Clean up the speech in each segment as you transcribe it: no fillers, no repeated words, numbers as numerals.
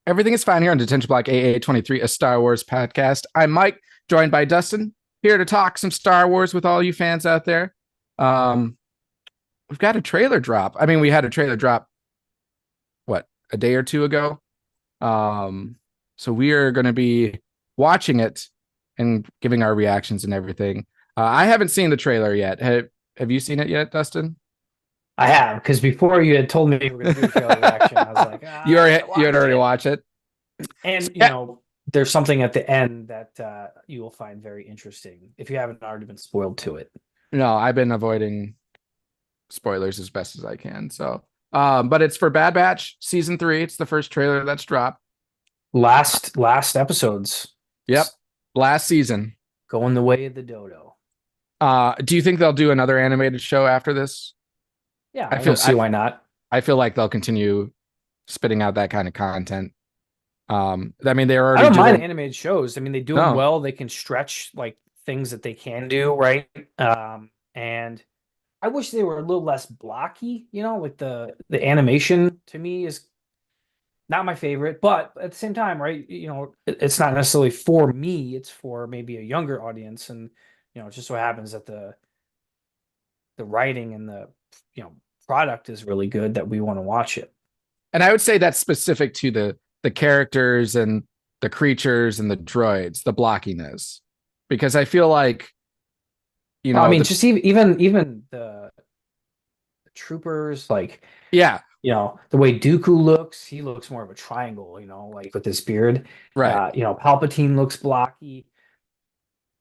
Everything is fine here on Detention Block AA23, a Star Wars podcast. I'm Mike, joined by Dustin, here to talk some Star Wars with all you fans out there. Um, we've got a trailer drop. I mean, we had a trailer drop, a day or two ago. Um, so we are going to be watching it and giving our reactions and everything. I haven't seen the trailer yet. Have you seen it yet, Dustin? I have, because before you had told me we were going to do a trailer reaction, I was like, I gotta You had watch already it. watched it. And, Yeah. there's something at the end that you will find very interesting if you haven't already been spoiled to it. No, I've been avoiding spoilers as best as I can. So, but it's for Bad Batch season 3. It's the first trailer that's dropped. Last episodes Yep, last season. going the way of the dodo. Do you think they'll do another animated show after this? Yeah, I I don't feel see I why not. I feel like they'll continue spitting out that kind of content. I mean, they're I already don't mind doing. animated shows. I mean, they do them No, well. They can stretch like things that they can do, right? And I wish they were a little less blocky, like the animation to me is not my favorite, but at the same time, right? It's not necessarily for me, it's for maybe a younger audience. And it just so happens that the writing and the product is really good that we want to watch it. and I would say that's specific to the characters and the creatures and the droids, the blockiness, because I feel like Well, I mean, the just even the troopers, like yeah, the way Dooku looks, he looks more of a triangle, like with his beard. right. Palpatine looks blocky.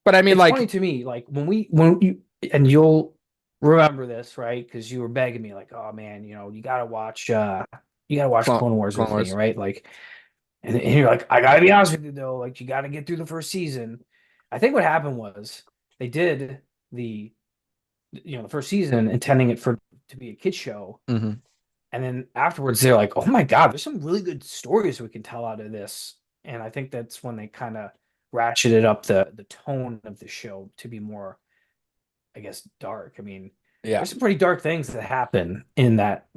But I mean, It's like funny to me, like when you and you'll remember this, right? Because you were begging me, like, oh man, you gotta watch Clone Wars Clone with me, Wars. right? Like, and you're like, I gotta be honest with you though, like you gotta get through the first season. I think what happened was they did the the first season intending it for to be a kid show. Mm-hmm. And then afterwards, they're like, "Oh my God, there's some really good stories we can tell out of this." And I think that's when they kind of ratcheted up the tone of the show to be more, I guess, dark. I mean, Yeah. there's some pretty dark things that happen in that.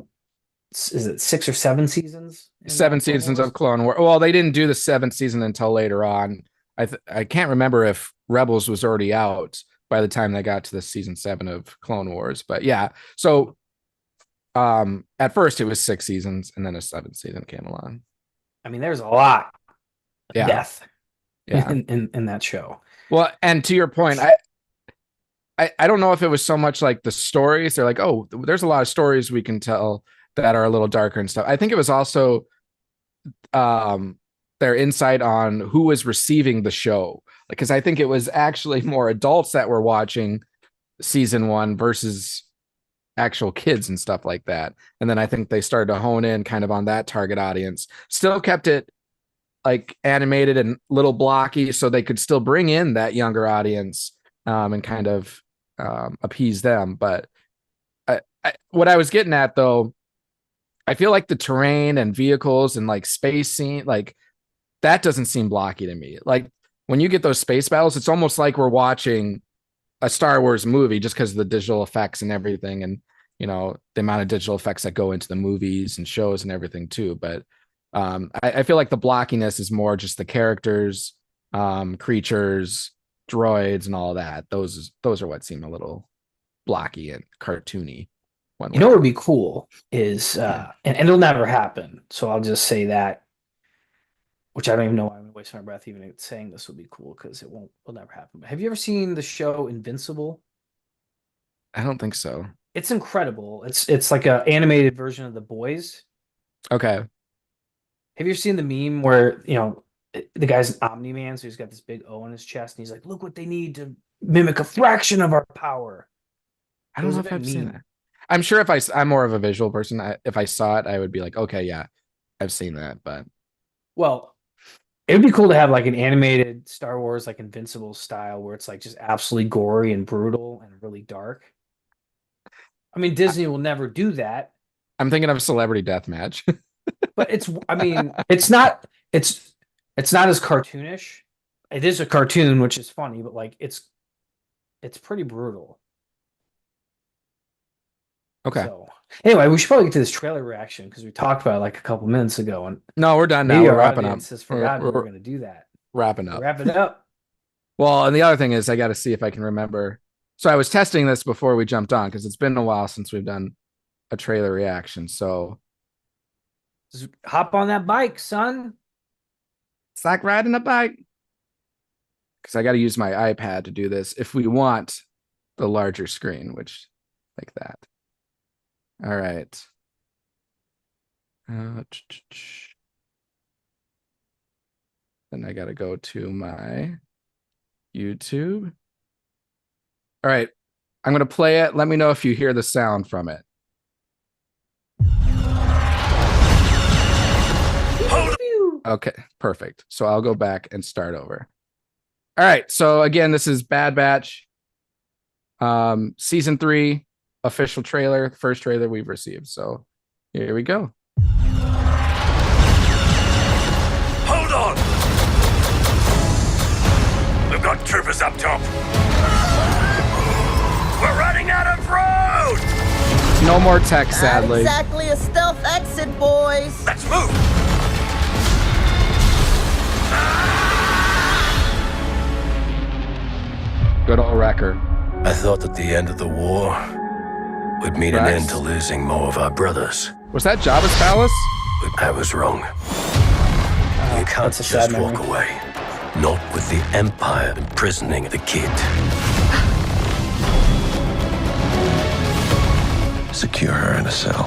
Is it 6 or 7 seasons in Seven Clone seasons of Wars? Clone Wars. Well, they didn't do the seventh season until later on. I can't remember if Rebels was already out by the time they got to the season 7 of Clone Wars, but yeah. So at first it was 6 seasons, and then a seventh season came along. I mean, there's a lot of Yeah, death yeah. in that show. Well, and to your point, I don't know if it was so much like the stories. They're like, oh, there's a lot of stories we can tell that are a little darker and stuff. I think it was also um their insight on who was receiving the show, because I think it was actually more adults that were watching season 1 versus actual kids and stuff like that. And then I think they started to hone in kind of on that target audience, still kept it like animated and little blocky so they could still bring in that younger audience, and kind of appease them. But what I was getting at though, I feel like the terrain and vehicles and like space scene, like that doesn't seem blocky to me. Like when you get those space battles, it's almost like we're watching a Star Wars movie just because of the digital effects and everything, and the amount of digital effects that go into the movies and shows and everything too. But I feel like the blockiness is more just the characters, creatures, droids, and all that. Those are what seem a little blocky and cartoony one What way. would be cool is, and it'll never happen. So I'll just say that, which I don't even know why I'm wasting my breath even saying this would be cool because will never happen. But have you ever seen the show Invincible? I don't think so. It's incredible. It's like a animated version of The Boys. Okay. Have you ever seen the meme where, the guy's an Omni-Man, so he's got this big O on his chest, and he's like, look what they need to mimic a fraction of our power. I It don't was know a if big I've seen meme. that. I'm sure I'm more of a visual person. If I saw it, I would be like, okay, yeah, I've seen that. But Well, it would be cool to have like an animated Star Wars, like Invincible style, where it's like just absolutely gory and brutal and really dark. I mean, I, Disney will never do that, I'm thinking of Celebrity Deathmatch. but I mean, it's not as cartoonish. It is a cartoon, which is funny, but like it's pretty brutal. Okay. So anyway, we should probably get to this trailer reaction because we talked about it like a couple minutes ago, and No, we're done now. maybe We're our wrapping up. audience has We're, forgotten we're we're going to do that. wrapping So up. wrap it up. Well, and the other thing is I got to see if I can remember. So I was testing this before we jumped on because it's been a while since we've done a trailer reaction. So Just hop on that bike, son. it's like riding a bike. Because I got to use my iPad to do this if we want the larger screen, which like that. All right. Then I got to go to my YouTube. All right. I'm going to play it. Let me know if you hear the sound from it. Okay, perfect. So I'll go back and start over. All right. So again, this is Bad Batch. Season 3 official trailer, first trailer we've received. So here we go. Hold on! We've got troopers up top. We're running out of road! No more tech, sadly. Not exactly a stealth exit, boys. Let's move! Good old Wrecker. I thought at the end of the war would mean an end to losing more of our brothers. Was that Jabba's palace? But I was wrong. You can't that's a sad just walk memory. away. Not with the Empire imprisoning the kid. Secure her in a cell.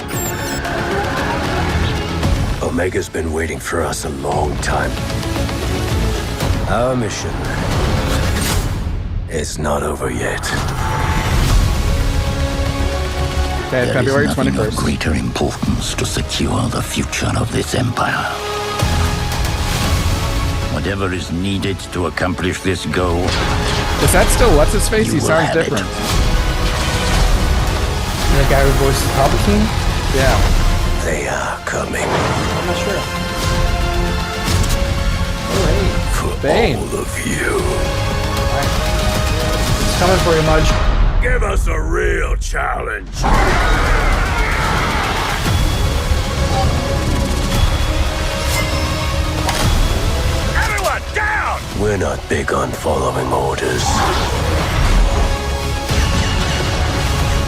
Omega's been waiting for us a long time. Our mission is not over yet. Okay, There February is nothing of 21st. greater importance to secure the future of this empire. Whatever is needed to accomplish this goal, Is that still what's his face? You He will sounds have it. different. The guy who voices Palpatine? Yeah. They are coming I'm not sure. All for Bane. all of you. right. It's coming for you, Mudge. Give us a real challenge. Everyone down! We're not big on following orders.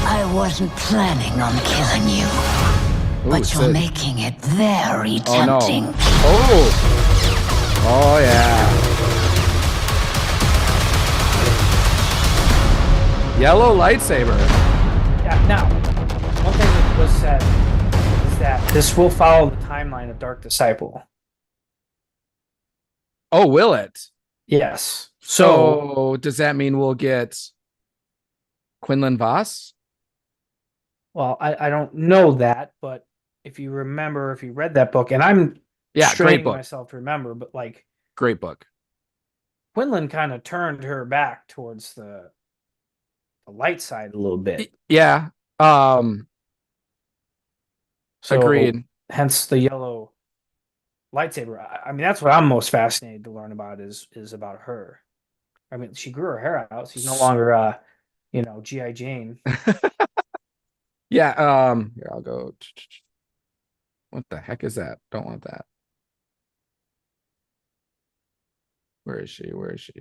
I wasn't planning on killing you, Ooh, but you're sick. making it very Oh no. tempting. Oh. Oh yeah. Yellow lightsaber. Yeah, now, one thing that was said is that this will follow the timeline of Dark Disciple. Oh, will it? Yes. So does that mean we'll get Quinlan Voss? Well, I don't know that, but if you remember, if you read that book, and I'm Yeah, great straining book. myself to remember, but like Great book. Quinlan kind of turned her back towards the light side a little bit. Yeah. So Agreed. hence the yellow lightsaber. I mean, that's what I'm most fascinated to learn about is about her. I mean, she grew her hair out. She's no longer, G.I. Jane. Yeah. Here I'll go. What the heck is that? Don't want that. Where is she? Where is she?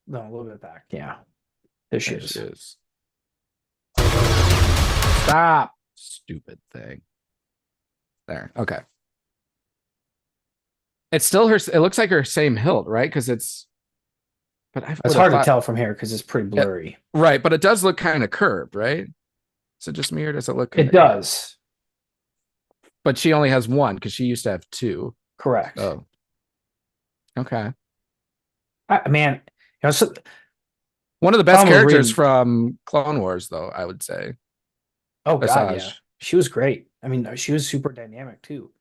No, a little bit back. Yeah, there she There is. she is. Stop. Stupid thing. There. Okay. It's still her. It looks like her same hilt, right? Because it's. But It's hard to tell from here because it's pretty blurry. Right, but it does look kind of curved, right? Is it just me or does it look? It does. But she only has one because she used to have two. Correct. Oh. Okay. Man, so One of the best Tom was characters reading- from Clone Wars, though, I would say. oh god, Asajj. yeah, she was great. I mean, she was super dynamic too.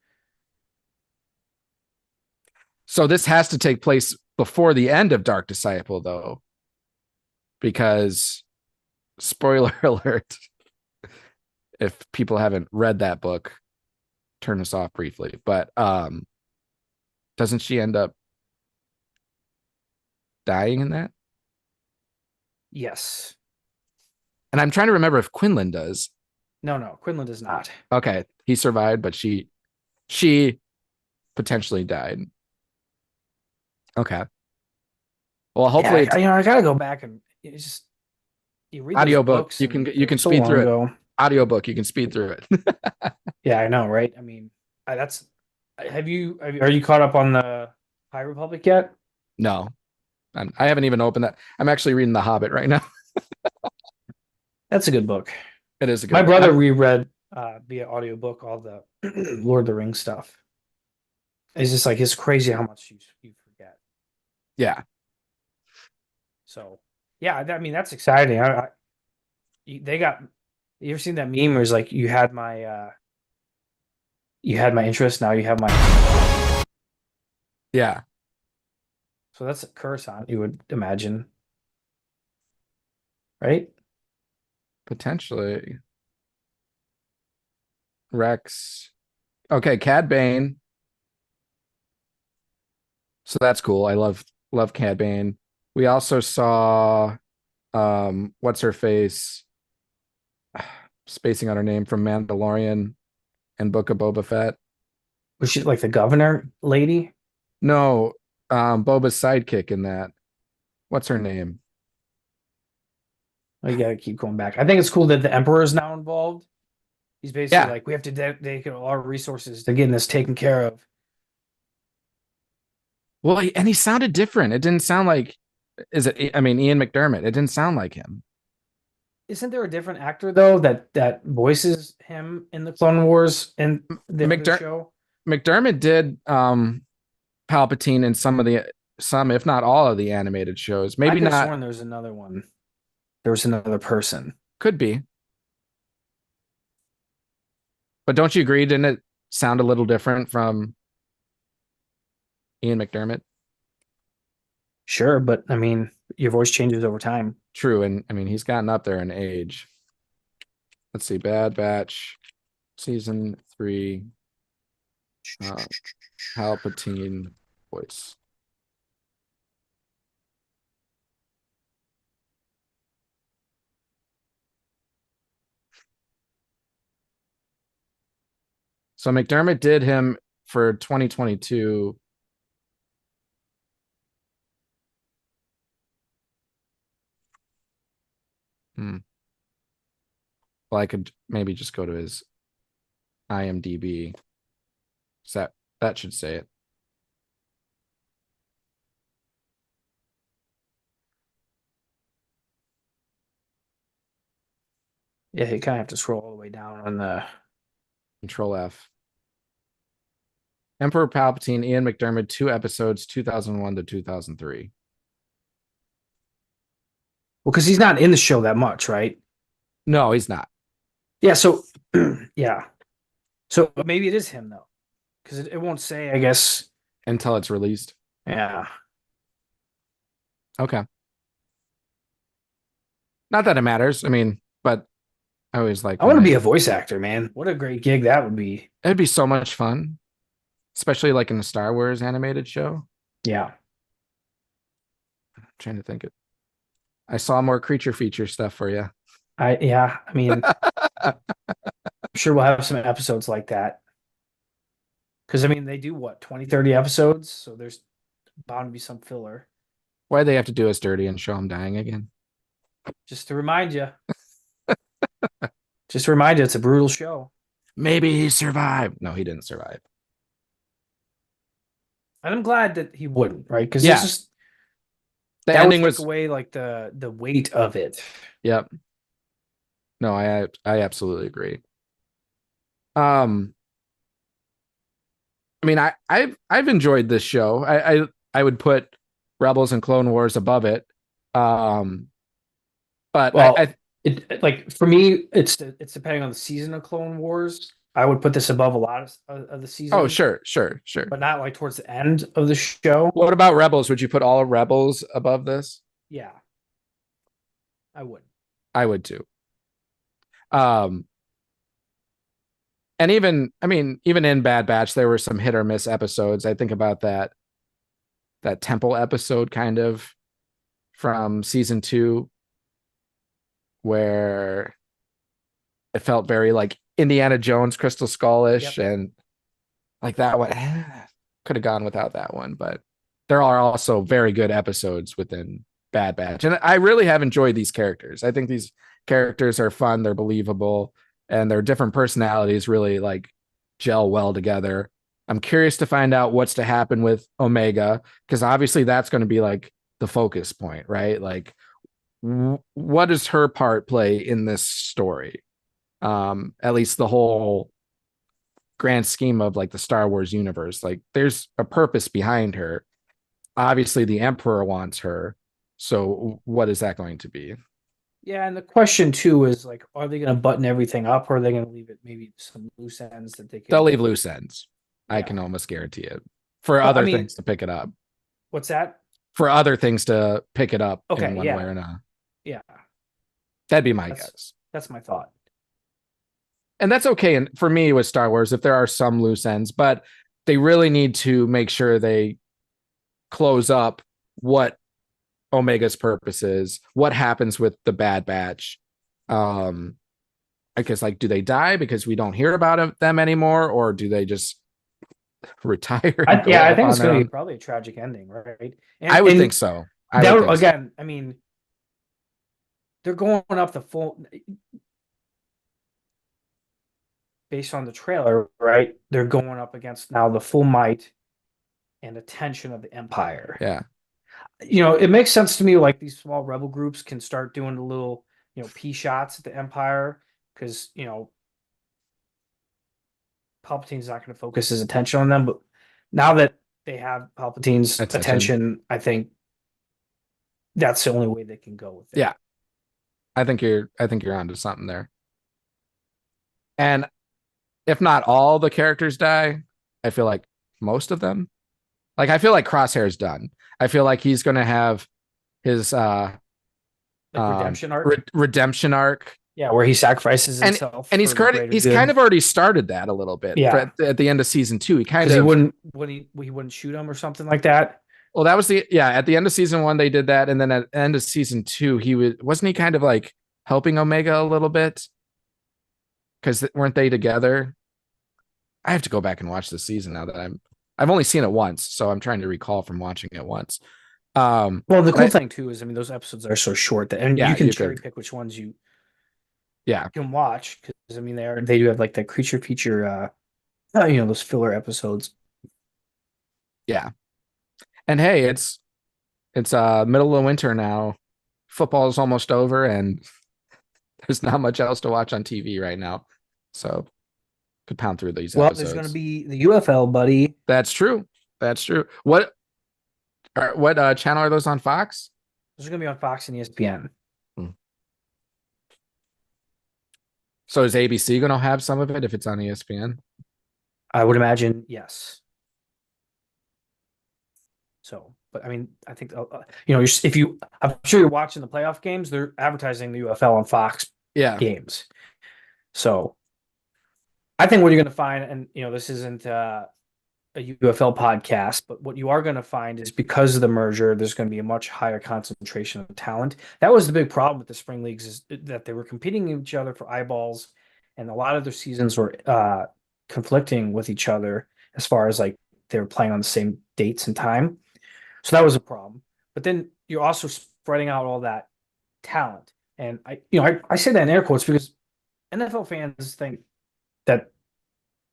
So this has to take place before the end of Dark Disciple, though, because spoiler alert, if people haven't read that book, turn us off briefly. But doesn't she end up dying in that? Yes. And I'm trying to remember if Quinlan does. No, Quinlan does not. Okay, he survived, but she potentially died. Okay. Well, hopefully it's I gotta go back and it's just you read those audiobook. books. You And can they were so speed long through it. ago. Audiobook, you can speed through it. Yeah, I know, right? I mean, that's. Are you caught up on the High Republic yet? No, I haven't even opened that. I'm actually reading The Hobbit right now. That's a good book. It is a good My book. brother reread via audiobook all the Lord of the Rings stuff. It's just like it's crazy how much you forget. Yeah. So yeah, I mean that's exciting. They got. You ever seen that meme where it's like you had my interest, now you have my. Yeah. So that's a curse on you would imagine, right? Potentially. Rex. Okay, Cad Bane. So that's cool. I love Cad Bane. We also saw what's her face? Spacing on her name from Mandalorian and Book of Boba Fett. Was she like the governor lady? No, Boba's sidekick in that. What's her name? Oh, you gotta keep going back. I think it's cool that the Emperor is now involved. He's basically Yeah. like, we have to dedicate all our resources to getting this taken care of. Well, and he sounded different. It didn't sound like, I mean, Ian McDermott. It didn't sound like him. Isn't there a different actor though that voices him in the Clone Wars and the other show? McDermott did Palpatine in some, if not all of the animated shows. Maybe I could have not. sworn there was another one. There was another person. Could be. But don't you agree? Didn't it sound a little different from Ian McDermott? Sure, but I mean, your voice changes over time. True, and I mean he's gotten up there in age. Let's see, Bad Batch, season 3, Palpatine voice. So McDermott did him for 2022. Well, I could maybe just go to his IMDb. So that should say it. Yeah, you kind of have to scroll all the way down on the. Control F. Emperor Palpatine, Ian McDermott, 2 episodes, 2001 to 2003. Well, because he's not in the show that much, right? No, he's not. Yeah, so yeah. So maybe it is him though. Because it won't say, I guess. Until it's released. Yeah. Okay. Not that it matters. I mean, but I always like. I want to be a voice actor, man. What a great gig that would be. It'd be so much fun, especially like in a Star Wars animated show. Yeah. I'm trying to think it. I saw more creature feature stuff for you. I mean, I'm sure we'll have some episodes like that. Because I mean, they do what, 20, 30 episodes, so there's bound to be some filler. Why they have to do us dirty and show him dying again? Just to remind you. Just to remind you, it's a brutal show. Maybe he survived. No, he didn't survive. And I'm glad that he wouldn't, right? Because Yeah. it's just The that ending would was take away like the weight of it. Yep. No, I absolutely agree. I mean, I've enjoyed this show. I would put Rebels and Clone Wars above it. But Well, like for me, it's depending on the season of Clone Wars. I would put this above a lot of the season. Oh, sure. But not like towards the end of the show. What about Rebels? Would you put all of Rebels above this? Yeah, I would. I would too. And even in Bad Batch, there were some hit or miss episodes. I think about that temple episode kind of from season 2 where it felt very like Indiana Jones, Crystal Skull-ish, Yep. and like that one could have gone without that one, but there are also very good episodes within Bad Batch. And I really have enjoyed these characters. I think these characters are fun, they're believable, and their different personalities really like gel well together. I'm curious to find out what's to happen with Omega, because obviously that's going to be like the focus point, right? Like what does her part play in this story? At least the whole grand scheme of like the Star Wars universe. Like there's a purpose behind her. Obviously the Emperor wants her. So what is that going to be? Yeah, and the question too is like, are they going to button everything up, or are they going to leave it maybe some loose ends that they They'll can? leave loose ends. I Yeah. can almost guarantee it for Well, I other mean, things to pick it up. what's that? For other things to pick it up in Okay, one yeah, way or another. yeah, That'd be my that's guess. that's my thought. And that's okay. And for me with Star Wars, if there are some loose ends, but they really need to make sure they close up what Omega's purpose is, what happens with the Bad Batch. I guess like, do they die because we don't hear about them anymore, or do they just retire and go Yeah, I off think on it's their going to own? be probably a tragic ending, right? I would think so. Again, I mean, they're going up the full based on the trailer, right? They're going up against now the full might and attention of the Empire. Yeah. It makes sense to me like these small rebel groups can start doing a little, pea shots at the Empire because, Palpatine's not going to focus his attention on them. But now that they have Palpatine's attention, I think that's the only way they can go with it. Yeah. I think you're onto something there. And if not all the characters die, I feel like most of them. Like I feel like Crosshair's done. I feel like he's going to have his redemption arc. Redemption arc. Yeah, where he sacrifices himself. And he's kind of already started that a little bit. Yeah. At the end of season 2, he wouldn't shoot him or something like that. Well, that was at the end of season 1 they did that, and then at the end of season 2 wasn't he kind of like helping Omega a little bit? Because weren't they together? I have to go back and watch this season now that I've only seen it once, so I'm trying to recall from watching it once. Well, the cool thing too is, I mean, those episodes are so short that, and you can cherry pick which ones you can watch, because I mean they do have like the creature feature, those filler episodes. Yeah, and hey, it's middle of winter now. Football is almost over, and there's not much else to watch on TV right now, so could pound through these episodes. There's going to be the UFL, buddy. That's true. What channel are those on? Fox? Those are going to be on Fox and ESPN. So is ABC going to have some of it if it's on ESPN? I would imagine yes. So, but I mean, I think I'm sure you're watching the playoff games. They're advertising the UFL on Fox games. So, I think what you're going to find, and this isn't a UFL podcast, but what you are going to find is because of the merger, there's going to be a much higher concentration of talent. That was the big problem with the spring leagues, is that they were competing with each other for eyeballs, and a lot of their seasons were conflicting with each other as far as like they were playing on the same dates and time. So that was a problem. But then you're also spreading out all that talent, and I say that in air quotes because NFL fans think that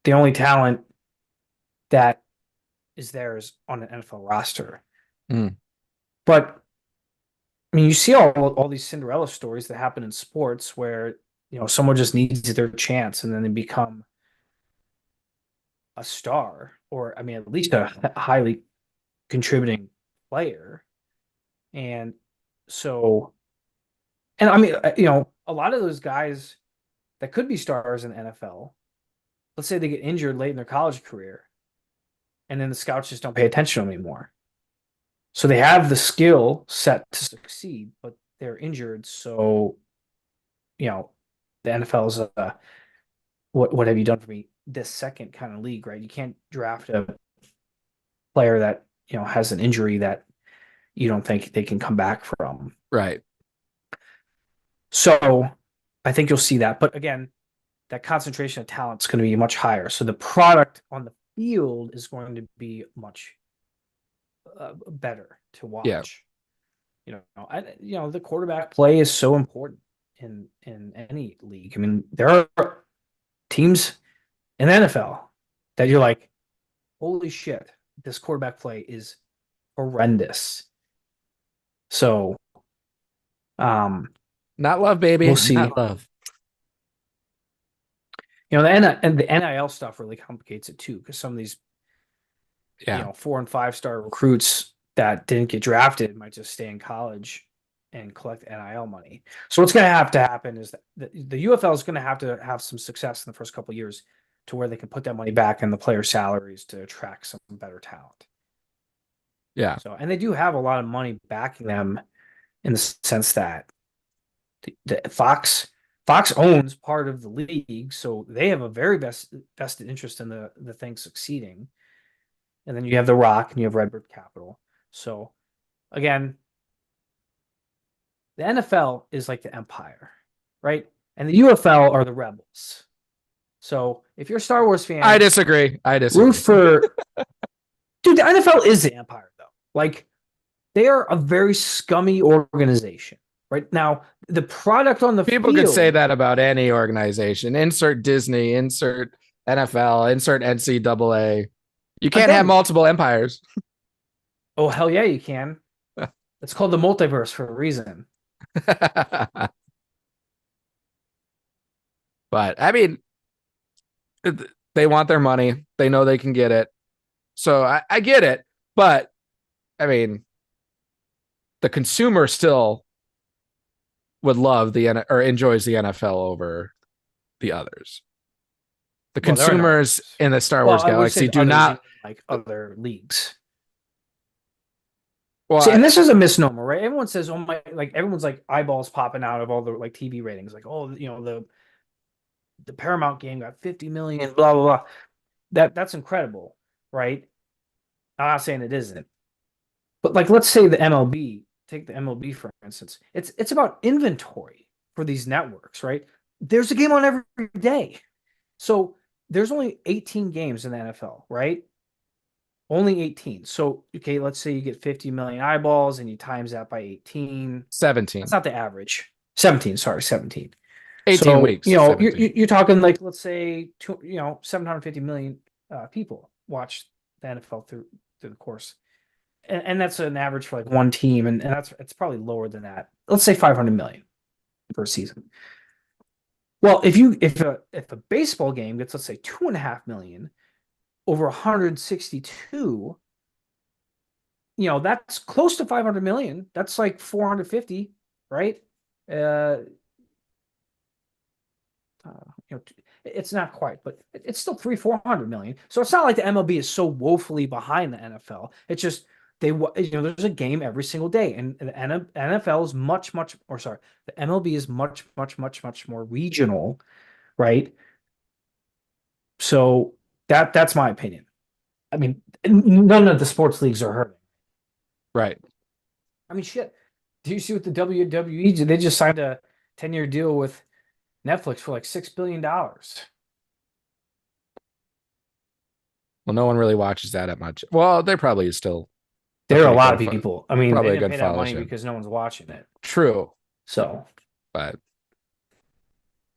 the only talent that is there is on an NFL roster. But I mean, you see all these Cinderella stories that happen in sports where someone just needs their chance and then they become a star, or I mean, at least a highly contributing player. And so, and I mean, a lot of those guys that could be stars in the NFL, let's say they get injured late in their college career, and then the scouts just don't pay attention to them anymore. So they have the skill set to succeed, but they're injured. So, the NFL's what have you done for me? This second kind of league, right? You can't draft a player that has an injury that you don't think they can come back from. Right. So I think you'll see that. But again, that concentration of talent is going to be much higher. So the product on the field is going to be much better to Yeah. watch. The quarterback play is so important in any league. I mean, there are teams in the NFL that you're like, holy shit, this quarterback play is horrendous. So, Not love, baby. we'll see. Not love. The NIL stuff really complicates it too, because some of these, Yeah. 4 and 5 star recruits that didn't get drafted might just stay in college and collect NIL money. So what's going to happen is that the UFL is going to have some success in the first couple of years to where they can put that money back in the player salaries to attract some better talent. Yeah. So, and they do have a lot of money backing them in the sense that the Fox owns part of the league, so they have a very vested interest in the thing succeeding. And then you have The Rock and you have Redbird Capital. So again, the NFL is like the empire, right? And the UFL are the rebels. So if you're a Star Wars fan, I disagree. root for dude, the NFL is the empire though. Like, they are a very scummy organization. Right now, the product on the People field, could say that about any organization. Insert Disney, insert NFL, insert NCAA. You can't have multiple empires. Oh, hell yeah, you can. It's called the multiverse for a reason. But I mean, they want their money. They know they can get it. So I get it. But I mean, the consumer still would love or enjoys the NFL over the others. The consumers in the Star Wars galaxy do not like other leagues. Well, see, and this is a misnomer, right? Everyone says, "Oh my!" Like, everyone's like eyeballs popping out of all the like TV ratings. Like, oh, the Paramount game got 50 million. Blah blah blah. That's incredible, right? I'm not saying it isn't, but like, let's say the MLB. Take the MLB for instance. It's about inventory for these networks, right? There's a game on every day, so there's only 18 games in the NFL, right? Only 18. So, okay, let's say you get 50 million eyeballs and you times that by 18. 17. That's not the average. 17, sorry, 17. 18 weeks. You're talking like, let's say, 750 million people watch the NFL through the course. And that's an average for like one team. And it's probably lower than that. Let's say 500 million per season. Well, if a baseball game gets, let's say, 2.5 million over 162, that's close to 500 million. That's like 450, right? It's not quite, but it's still 400 million. So it's not like the MLB is so woefully behind the NFL. It's just there's a game every single day, and the NFL is the MLB is much more regional, right? So that's my opinion. I mean, none of the sports leagues are hurting. Right. I mean, shit. Do you see what the WWE did? They just signed a 10-year deal with Netflix for like $6 billion. Well, no one really watches that much. Well, there probably is still. There are a lot of people. I mean, probably they a good pay that money because no one's watching it. True. So, but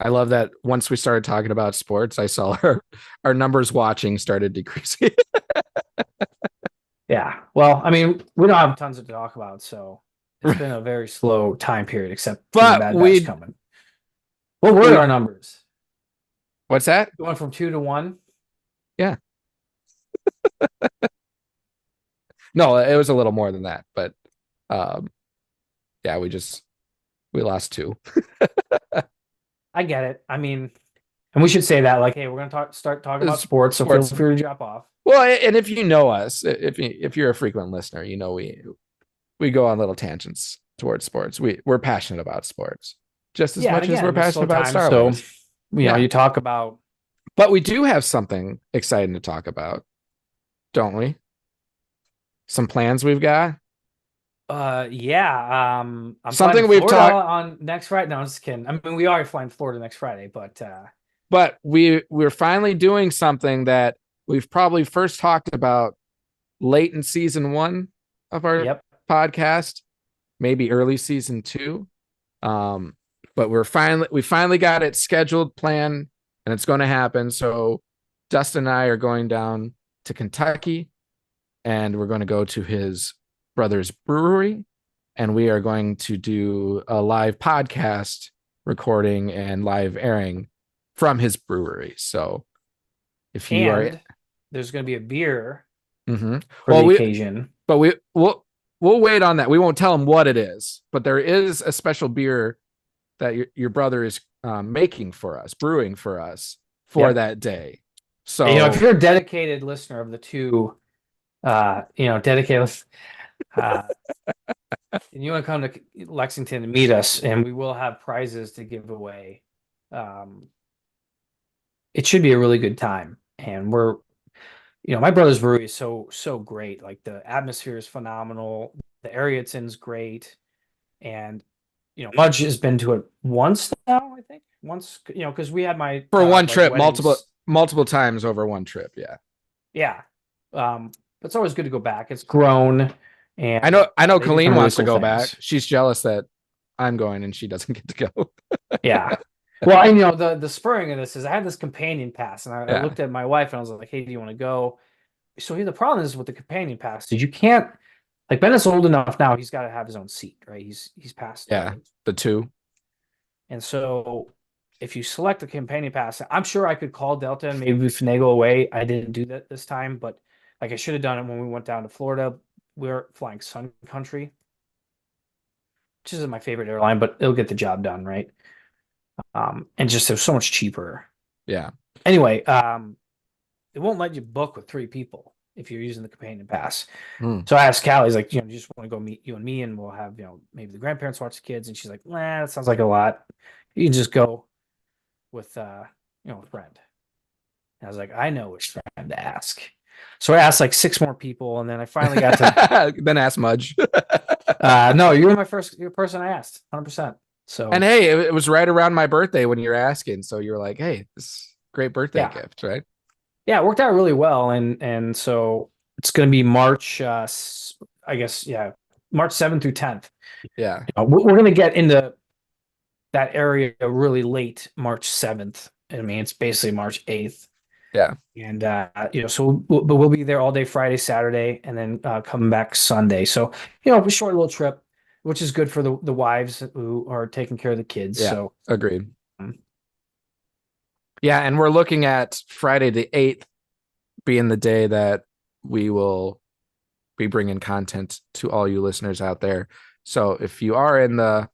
I love that once we started talking about sports, I saw our numbers watching started decreasing. Yeah. Well, I mean, we don't have tons to talk about, so it's been a very slow time period, except for the Bad Batch coming. What were our numbers? What's that? Going from 2 to 1? Yeah. No, it was a little more than that, but yeah, we lost 2. I get it. I mean, and we should say that, like, hey, we're gonna start talking about sports, so feel free to drop off. Well, and if you know us, if you're a frequent listener, we go on little tangents towards sports. We're passionate about sports just as much as we're passionate about Star Wars. You talk about, but we do have something exciting to talk about, don't we? Some plans we've got. Yeah. I'm flying to Something we've Florida talked, on next Friday. No, I'm just kidding. I mean, we are flying to Florida next Friday, but but we're finally doing something that we've probably first talked about late in season 1 of our yep. podcast, maybe early season 2. Um, but we finally got it scheduled, planned, and it's going to happen. So Dustin and I are going down to Kentucky, and we're going to go to his brother's brewery, and we are going to do a live podcast recording and live airing from his brewery. So if you are, And there's going to be a beer Mhm. for Well, the occasion. but we'll wait on that. We won't tell him what it is, but there is a special beer that your brother is making for us, brewing for us for Yep. that day. So And, if you're a dedicated listener of the two, dedicated, and you want to come to Lexington and meet us, and we will have prizes to give away. It should be a really good time, and my brother's brewery is so great. Like the atmosphere is phenomenal, the area it's in is great, and Mudge has been to it once now, I think. Once, because we had my for one like trip, weddings. multiple times over one trip. Yeah. Yeah. But it's always good to go back. It's grown, and I know they do some Colleen really wants to cool go back. things. She's jealous that I'm going and she doesn't get to go. Yeah. Well, and the spurring of this is I had this companion pass, and I Yeah. looked at my wife and I was like, "Hey, do you want to go?" So here the problem is with the companion pass is you can't, like, Bennett's old enough now, he's got to have his own seat, right? He's past Yeah. The 2. And so if you select the companion pass, I'm sure I could call Delta and maybe finagle away. I didn't do that this time, but like I should have done it when we went down to Florida. We're flying Sun Country, which isn't my favorite airline, but it'll get the job done, right? And just they're so much cheaper. Yeah. Anyway, it won't let you book with 3 people if you're using the companion pass. So I asked Callie, he's like, you just want to go meet you and me, and we'll have, maybe the grandparents watch the kids. And she's like, nah, that sounds like a lot. You can just go with, a friend. And I was like, I know which friend to ask. So I asked like 6 more people, and then I finally got to. Then ask Mudge. No, you were your person I asked, 100%. So, and hey, it was right around my birthday when you were asking, so you were like, "Hey, this is a great birthday gift, right?" Yeah, it worked out really well, and so it's going to be March, I guess, March 7th through 10th. Yeah, we're going to get into that area really late March 7th. I mean, it's basically March 8th. Yeah. And, so we'll be there all day Friday, Saturday, and then coming back Sunday. So, a short little trip, which is good for the wives who are taking care of the kids. Yeah, so agreed. Yeah, and we're looking at Friday the 8th being the day that we will be bringing content to all you listeners out there. So if you are in the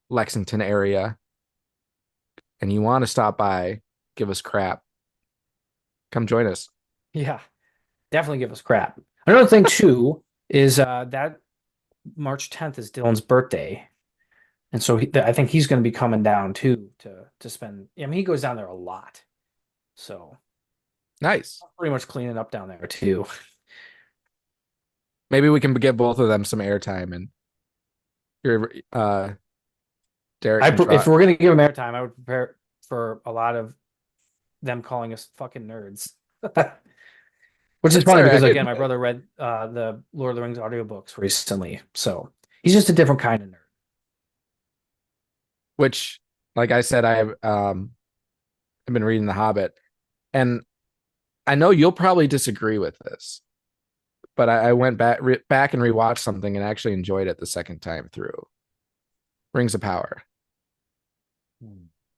Lexington area and you want to stop by, give us crap, come join us. Yeah, definitely give us crap. Another thing too is that March 10th is Dylan's birthday. And so I think he's going to be coming down too to spend. I mean, he goes down there a lot. So nice. Pretty much cleaning up down there too. Maybe we can give both of them some airtime, and your Derek. If we're going to give them airtime, I would prepare for a lot of them calling us fucking nerds. Which is funny because, again, my brother read the Lord of the Rings audiobooks recently. So he's just a different kind of nerd. Which, like I said, I've been reading The Hobbit, and I know you'll probably disagree with this, but I went back and rewatched something and actually enjoyed it the second time through. Rings of Power.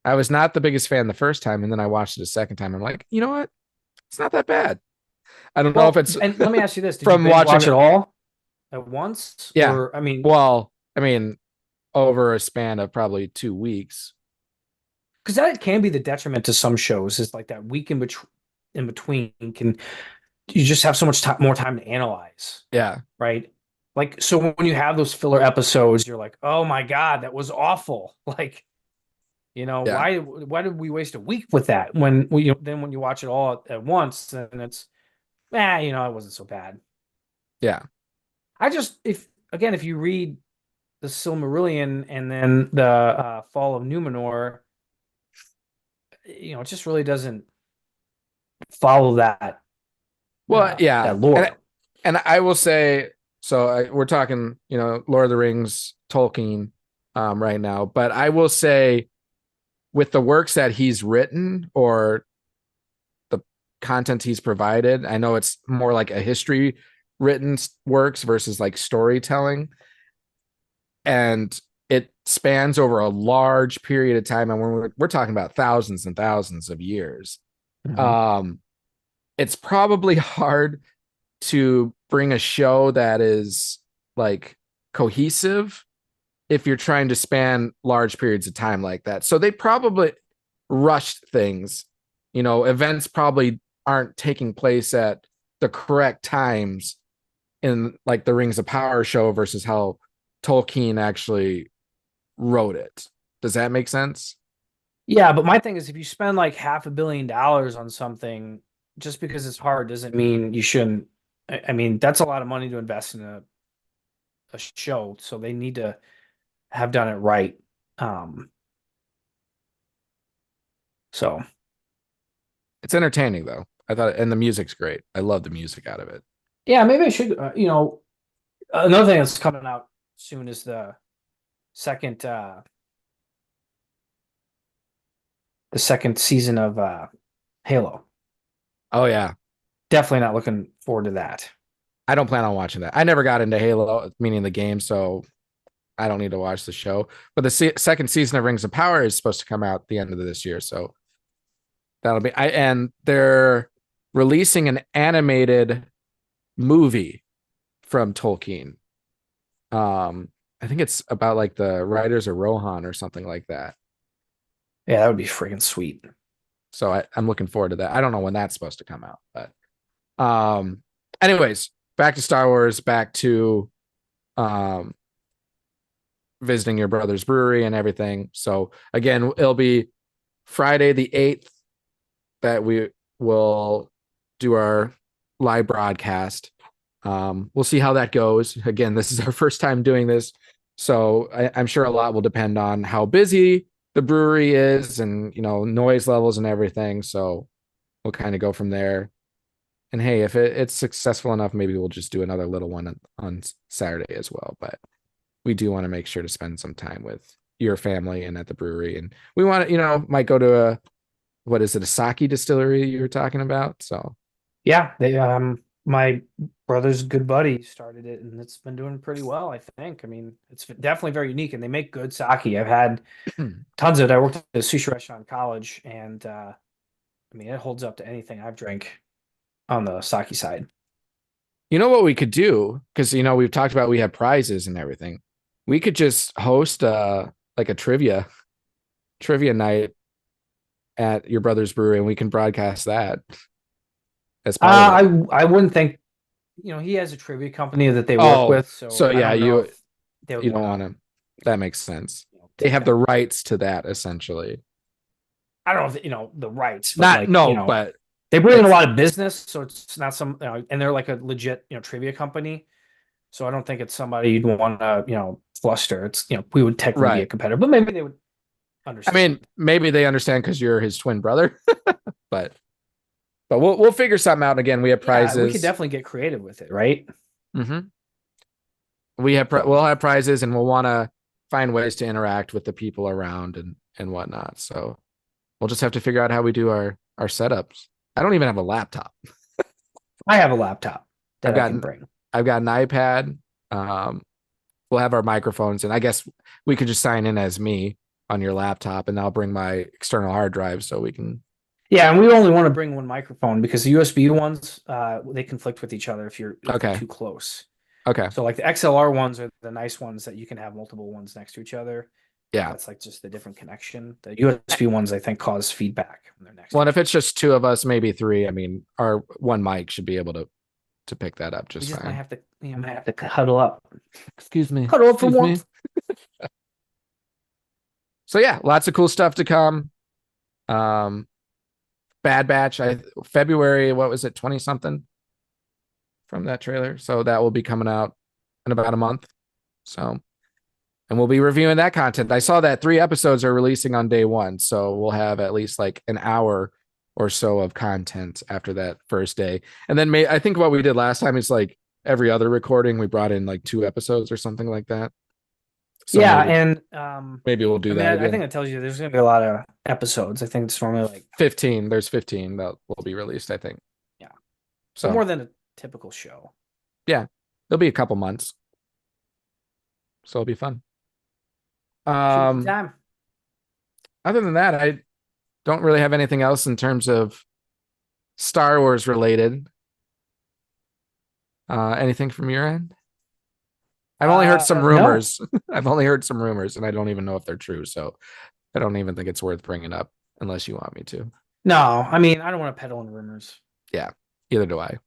I was not the biggest fan the first time, and then I watched it a second time. I'm like, you know what? It's not that bad. I don't know if it's. And let me ask you this: Did from you watch it all at once? Yeah. Or, I mean, over a span of probably 2 weeks. Because that can be the detriment to some shows. Is like that week in between you just have so much more time to analyze. Yeah. Right. Like, so when you have those filler episodes, you're like, oh my God, that was awful. Like, why did we waste a week with that? When then when you watch it all at once, then it's, it wasn't so bad. Yeah. I just, if again, if you read the Silmarillion and then the Fall of Numenor, it just really doesn't follow that Well, yeah, that lore. and I will say, so we're talking, Lord of the Rings, Tolkien, right now, but I will say, with the works that he's written or the content he's provided, I know it's more like a history written works versus like storytelling, and it spans over a large period of time, and we're talking about thousands and thousands of years. Mhm. It's probably hard to bring a show that is like cohesive if you're trying to span large periods of time like that. So they probably rushed things. Events probably aren't taking place at the correct times in like the Rings of Power show versus how Tolkien actually wrote it. Does that make sense? Yeah, but my thing is, if you spend like $500 million on something, just because it's hard doesn't mean you shouldn't. I mean, that's a lot of money to invest in a show, so they need to have done it right. Um, so It's entertaining though. I thought, and the music's great. I love the music out of it. yeah, maybe I should. Another thing that's coming out soon is second uh the second season of Halo. Oh yeah. Definitely not looking forward to that. I don't plan on watching that. I never got into Halo, meaning the game, so I don't need to watch the show. But the second season of Rings of Power is supposed to come out the end of this year, so that'll be. And they're releasing an animated movie from Tolkien. I think it's about like the Riders of Rohan or something like that. Yeah, that would be freaking sweet. So I'm looking forward to that. I don't know when that's supposed to come out, but anyways, back to Star Wars, back to um visiting your brother's brewery and everything. So again, it'll be Friday the 8th that we will do our live broadcast. We'll see how that goes. Again, this is our first time doing this, so I'm sure a lot will depend on how busy the brewery is and noise levels and everything. So we'll kind of go from there. And hey, if it's successful enough, maybe we'll just do another little one on Saturday as well. But we do want to make sure to spend some time with your family and at the brewery. And we want to, might go to what is it, a sake distillery you were talking about? So Yeah, they my brother's good buddy started it, and it's been doing pretty well, I think. I mean, it's definitely very unique, and they make good sake. I've had tons of it. I worked at a sushi restaurant in college, and I mean, it holds up to anything I've drank on the sake side. you know what we could do? Because we've talked about we have prizes and everything. We could just host like a trivia night at your brother's brewery, and we can broadcast that as part of it. I wouldn't think, he has a trivia company that they work Oh, with, so I yeah, don't know if they would you don't wanna, want to. That makes sense. They take have that. the rights to that essentially. I don't know if, the rights, but Not like, no, but they bring in a it's lot of business, so it's not some, and they're like a legit, trivia company. So I don't think it's somebody you'd want to, fluster. It's, we would technically be a right. competitor, but maybe they would I understand. mean, maybe they understand because you're his twin brother, but we'll figure something out. Again, we have Yeah, we could prizes. definitely get creative with it, right? Mm-hmm. We'll have prizes, and we'll want to find ways to interact with the people around and whatnot. So we'll just have to figure out how we do our setups. I don't even have a laptop. I have a laptop I've that I got can bring. I've got an iPad. We'll have our microphones, and I guess we could just sign in as me on your laptop, and I'll bring my external hard drive so we can. Yeah, and we only want to bring one microphone because the USB ones, they conflict with each other if you're Okay. too close. Okay. So like the XLR ones are the nice ones that you can have multiple ones next to each other. Yeah. That's like just the different connection. The USB ones, I think, cause feedback when they're next. Well, and if it's just two of us, maybe three, I mean, our one mic should be able to pick that up just we just fine. might have to huddle up. Excuse me. Huddle up for Excuse once. So yeah, lots of cool stuff to come. Bad Batch, February, what was it, 20 something from that trailer? So that will be coming out in about a month. So, and we'll be reviewing that content. I saw that 3 episodes are releasing on day 1, so we'll have at least like an hour or so of content after that first day. And then I think what we did last time is like every other recording we brought in like 2 episodes or something like that. So yeah, maybe we'll do that again. I think it tells you there's going to be a lot of episodes. I think it's normally like 15. There's 15 that will be released, I think. Yeah. So more than a typical show. Yeah. It'll be a couple months. So it'll be fun. Time. Other than that, I don't really have anything else in terms of Star Wars related. Anything from your end? I've only heard some rumors. No. I've only heard some rumors, and I don't even know if they're true. So I don't even think it's worth bringing up unless you want me to. No, I mean, I don't want to peddle on rumors. Yeah, either do I.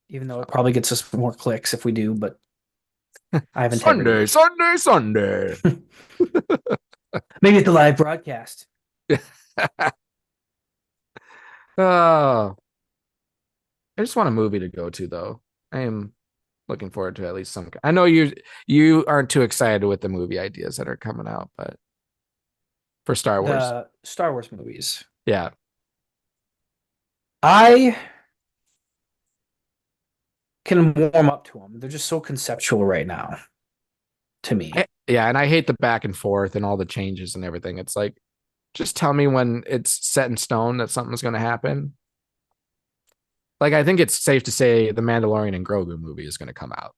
Even though it probably gets us more clicks if we do, but I haven't. Sunday. Maybe it's the live broadcast. Oh, I just want a movie to go to, though. I am looking forward to at least some. I know you aren't too excited with the movie ideas that are coming out, but for Star Wars, the Star Wars movies, yeah, I can warm up to them. They're just so conceptual right now, to me. Yeah, and I hate the back and forth and all the changes and everything. It's like, just tell me when it's set in stone that something's going to happen. Like, I think it's safe to say the Mandalorian and Grogu movie is going to come out.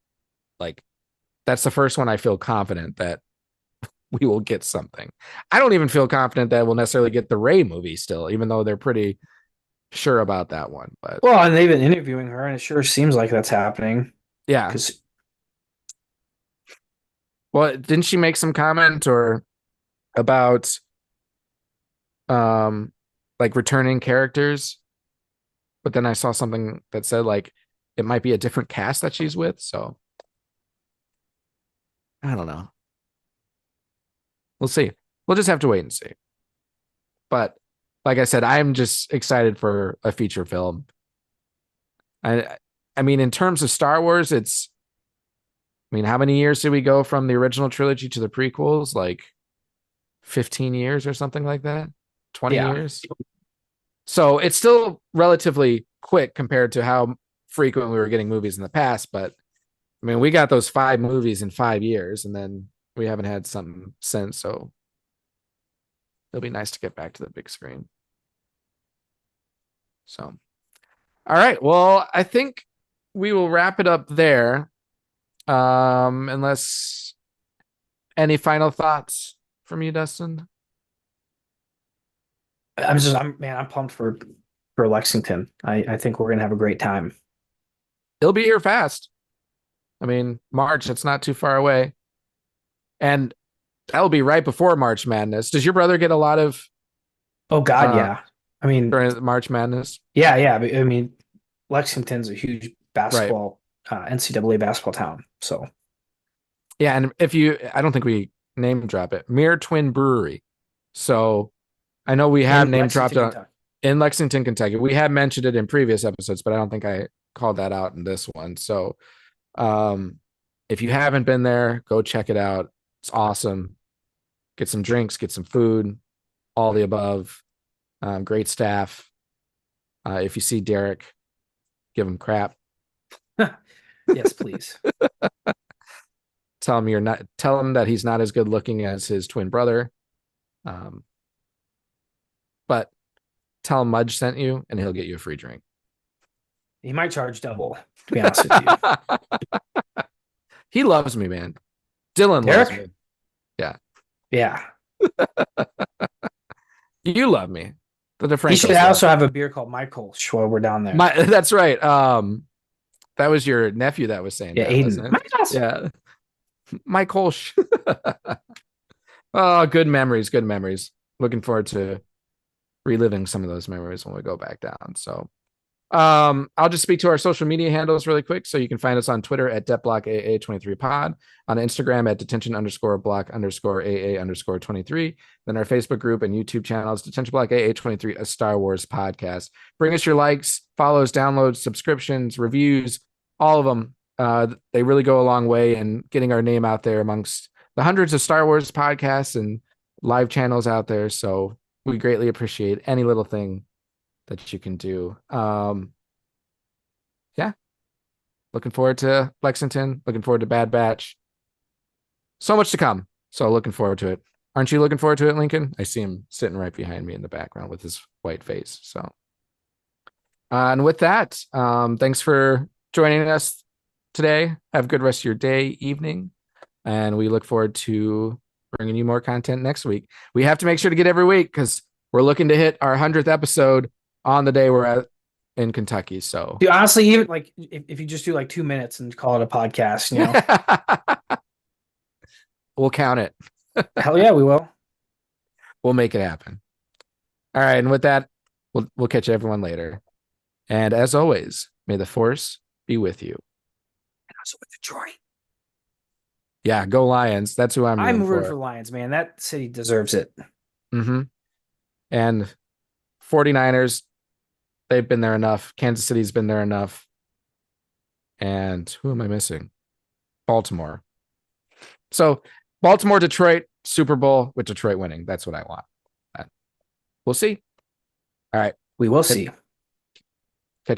Like, that's the first one I feel confident that we will get something. I don't even feel confident that we'll necessarily get the Rey movie still, even though they're pretty sure about that one. But well, and they've been interviewing her, and it sure seems like that's happening. Yeah. Well, didn't she make some comment or about like returning characters? But then I saw something that said like it might be a different cast that she's with. So I don't know. We'll see. We'll just have to wait and see. But like I said, I'm just excited for a feature film. I mean, in terms of Star Wars, how many years did we go from the original trilogy to the prequels? Like 15 years or something like that? 20 years? So it's still relatively quick compared to how frequent we were getting movies in the past. But I mean, we got those 5 movies in 5 years, and then we haven't had something since. So it'll be nice to get back to the big screen. So, all right. Well, I think we will wrap it up there. Unless any final thoughts from you, Dustin? I'm pumped for Lexington. I think we're gonna have a great time. It'll be here fast. I mean, March, it's not too far away. And that'll be right before March Madness. Does your brother get a lot of Oh God, yeah. I mean, during March Madness? Yeah. I mean, Lexington's a huge basketball, NCAA basketball town. So yeah, and I don't think we name drop it. Mere Twin Brewery. So I know we have name dropped in Lexington, Kentucky. We have mentioned it in previous episodes, but I don't think I called that out in this one. So if you haven't been there, go check it out. It's awesome. Get some drinks, get some food, all the above. Great staff. If you see Derek, give him crap. Yes, please. Tell him that he's not as good looking as his twin brother. But tell him Mudge sent you and he'll get you a free drink. He might charge double, to be honest with you. He loves me, man. Dylan Derek? loves me. Yeah. Yeah. You love me. He should also have a beer called Michael while we're down there. That's right. That was your nephew that was saying that, Aiden. Yeah. Michael. Oh, good memories. Good memories. Looking forward to reliving some of those memories when we go back down. So I'll just speak to our social media handles really quick. So you can find us on Twitter at DebtBlockAA23pod, on Instagram at detention_block_AA_23. Then our Facebook group and YouTube channel is Detention Block AA23, a Star Wars podcast. Bring us your likes, follows, downloads, subscriptions, reviews, all of them. They really go a long way in getting our name out there amongst the hundreds of Star Wars podcasts and live channels out there. So we greatly appreciate any little thing that you can do. Yeah. Looking forward to Lexington. Looking forward to Bad Batch. So much to come. So looking forward to it. Aren't you looking forward to it, Lincoln? I see him sitting right behind me in the background with his white face. So, and with that, thanks for joining us today. Have a good rest of your day, evening, and we look forward to bringing you more content next week. We have to make sure to get every week because we're looking to hit our 100th episode on the day we're at in Kentucky. So, Dude, honestly, even like if you just do like 2 minutes and call it a podcast, you know, we'll count it. hell yeah, we will. We'll make it happen. All right, and with that, we'll catch everyone later. And as always, may the Force be with you. And also with Detroit. Yeah, go Lions. That's who I'm I'm rooting for. for Lions, man. That city deserves it. Mm-hmm. And 49ers, they've been there enough. Kansas City's been there enough. And who am I missing? Baltimore. So Baltimore, Detroit, Super Bowl with Detroit winning. That's what I want. We'll see. All right. We will see.